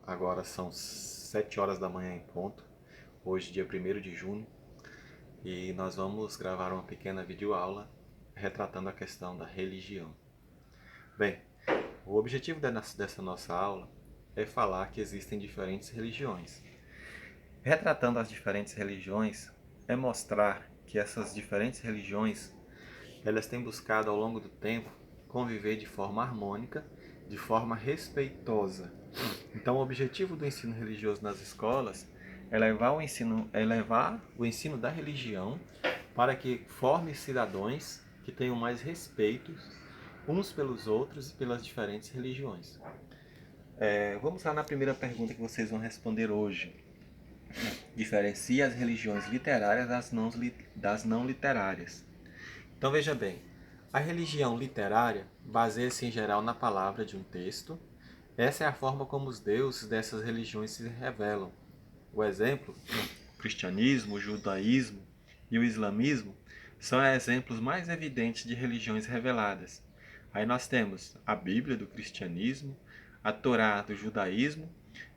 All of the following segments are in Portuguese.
Agora são 7 horas da manhã em ponto, hoje dia 1º de junho, e nós vamos gravar uma pequena videoaula retratando a questão da religião. Bem, o objetivo dessa nossa aula é falar que existem diferentes religiões. Retratando as diferentes religiões é mostrar que essas diferentes religiões elas têm buscado ao longo do tempo conviver de forma harmônica, de forma respeitosa. Então, o objetivo do ensino religioso nas escolas é levar o ensino da religião para que forme cidadãos que tenham mais respeito uns pelos outros e pelas diferentes religiões. Vamos lá na primeira pergunta que vocês vão responder hoje. Diferencia as religiões literárias das não literárias. Então veja bem, a religião literária baseia-se em geral na palavra de um texto. Essa é a forma como os deuses dessas religiões se revelam. O exemplo, o cristianismo, o judaísmo e o islamismo são exemplos mais evidentes de religiões reveladas. Aí nós temos a Bíblia do cristianismo, a Torá do judaísmo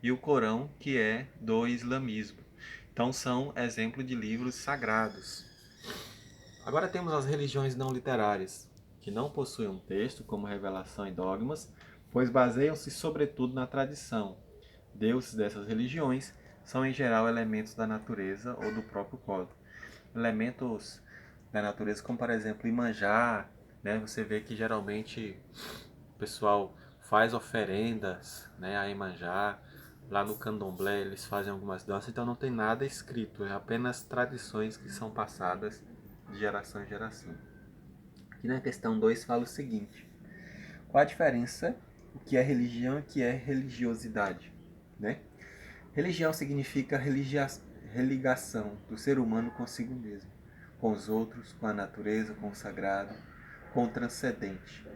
e o Corão, que é do islamismo. Então são exemplos de livros sagrados. Agora temos as religiões não literárias, que não possuem um texto como revelação e dogmas, pois baseiam-se sobretudo na tradição. Deuses dessas religiões são em geral elementos da natureza ou do próprio código. Elementos da natureza como, por exemplo, Iemanjá, né? Você vê que geralmente o pessoal faz oferendas, né, a Iemanjá. Lá no Candomblé eles fazem algumas danças, então não tem nada escrito, é apenas tradições que são passadas de geração em geração. Aqui na questão 2 fala o seguinte: qual a diferença o que é religião e o que é religiosidade? Né? Religião significa religação do ser humano consigo mesmo, com os outros, com a natureza, com o sagrado, com o transcendente.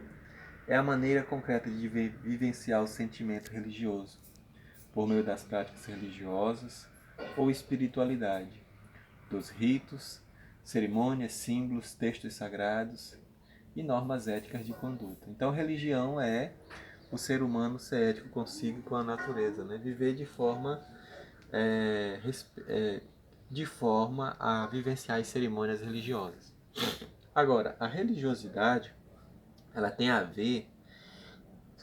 É a maneira concreta de vivenciar o sentimento religioso, por meio das práticas religiosas ou espiritualidade, dos ritos, cerimônias, símbolos, textos sagrados e normas éticas de conduta. Então, religião é o ser humano ser ético consigo e com a natureza, né? Viver de forma a vivenciar as cerimônias religiosas. Agora, a religiosidade, ela tem a ver,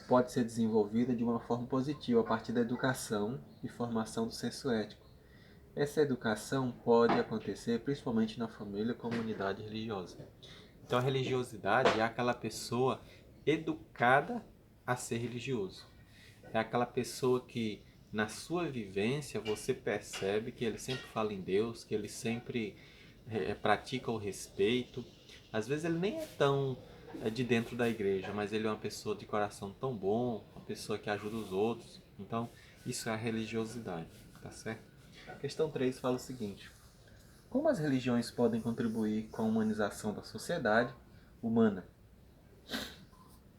pode ser desenvolvida de uma forma positiva a partir da educação e formação do senso ético. Essa educação pode acontecer principalmente na família e comunidade religiosa. Então a religiosidade é aquela pessoa educada a ser religioso. É aquela pessoa que na sua vivência você percebe que ele sempre fala em Deus, que ele sempre pratica o respeito. Às vezes ele nem é tão de dentro da igreja, mas ele é uma pessoa de coração tão bom, uma pessoa que ajuda os outros. Então isso é a religiosidade, tá certo? Questão 3 fala o seguinte: como as religiões podem contribuir com a humanização da sociedade humana?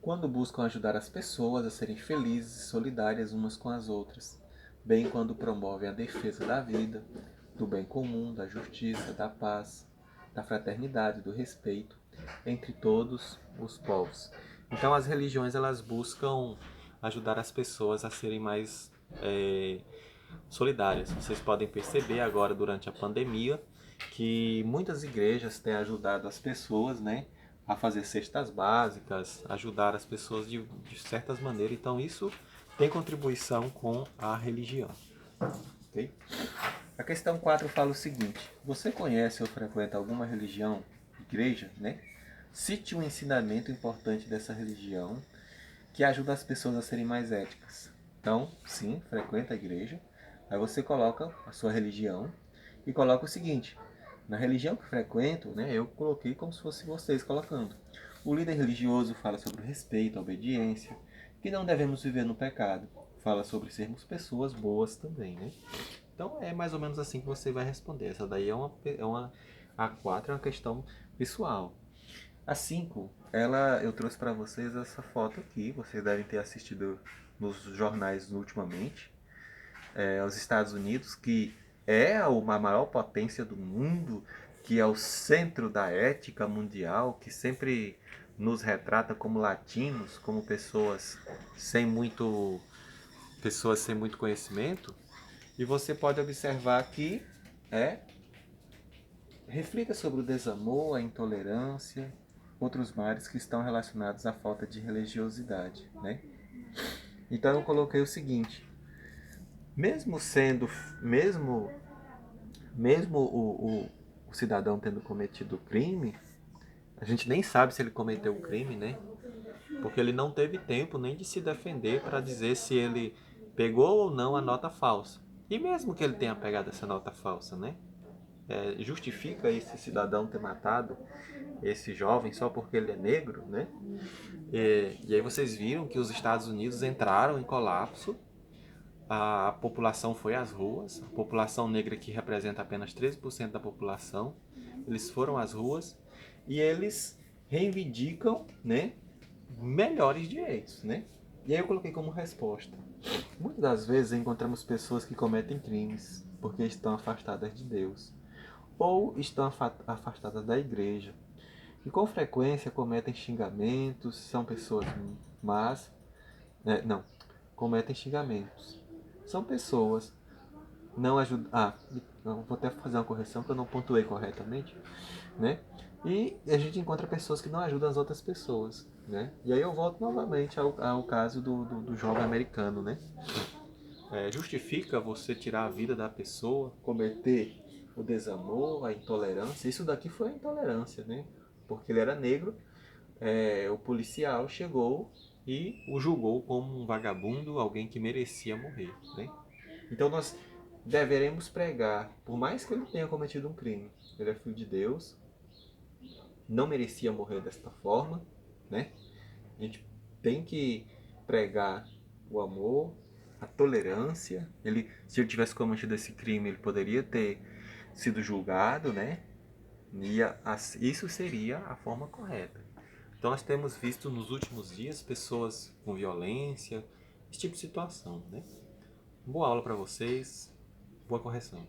Quando buscam ajudar as pessoas a serem felizes e solidárias umas com as outras, bem quando promovem a defesa da vida, do bem comum, da justiça, da paz, da fraternidade, do respeito entre todos os povos. Então as religiões elas buscam ajudar as pessoas a serem mais solidárias. Vocês podem perceber agora durante a pandemia que muitas igrejas têm ajudado as pessoas, né, a fazer cestas básicas, ajudar as pessoas de certas maneiras. Então isso tem contribuição com a religião. Okay? A questão 4 fala o seguinte: você conhece ou frequenta alguma religião, igreja, né? Cite um ensinamento importante dessa religião que ajuda as pessoas a serem mais éticas. Então, sim, frequenta a igreja. Aí você coloca a sua religião e coloca o seguinte: na religião que frequento, né, eu coloquei como se fosse vocês colocando. O líder religioso fala sobre o respeito, a obediência, que não devemos viver no pecado. Fala sobre sermos pessoas boas também, né? Então é mais ou menos assim que você vai responder. Essa daí a 4 é uma questão pessoal. A 5, eu trouxe para vocês essa foto aqui, vocês devem ter assistido nos jornais ultimamente. Os Estados Unidos, que é a maior potência do mundo, que é o centro da ética mundial, que sempre nos retrata como latinos, como pessoas sem muito pessoas sem muito conhecimento, e você pode observar que reflita sobre o desamor, a intolerância, outros males que estão relacionados à falta de religiosidade, né? Então eu coloquei o seguinte: mesmo sendo, mesmo, mesmo o cidadão tendo cometido o crime, a gente nem sabe se ele cometeu o crime, né? Porque ele não teve tempo nem de se defender para dizer se ele pegou ou não a nota falsa. E mesmo que ele tenha pegado essa nota falsa, né? Justifica esse cidadão ter matado esse jovem só porque ele é negro, né? E aí vocês viram que os Estados Unidos entraram em colapso, a população foi às ruas, a população negra que representa apenas 13% da população, eles foram às ruas e eles reivindicam, né, melhores direitos, né? E aí eu coloquei como resposta: muitas das vezes encontramos pessoas que cometem crimes porque estão afastadas de Deus ou estão afastadas da igreja e com frequência cometem xingamentos, são pessoas más, não, cometem xingamentos. São pessoas não ajudam. Não, vou até fazer uma correção que eu não pontuei corretamente, né? E a gente encontra pessoas que não ajudam as outras pessoas, né? E aí eu volto novamente ao caso do jovem americano, né? Justifica você tirar a vida da pessoa, cometer o desamor, a intolerância. Isso daqui foi a intolerância, né? Porque ele era negro, o policial chegou e o julgou como um vagabundo, alguém que merecia morrer, né? Então nós deveremos pregar, por mais que ele tenha cometido um crime, ele é filho de Deus, não merecia morrer desta forma, né? A gente tem que pregar o amor, a tolerância. Se ele tivesse cometido esse crime, ele poderia ter sido julgado, né? Isso seria a forma correta. Então nós temos visto nos últimos dias pessoas com violência, esse tipo de situação, né? Boa aula para vocês, boa correção.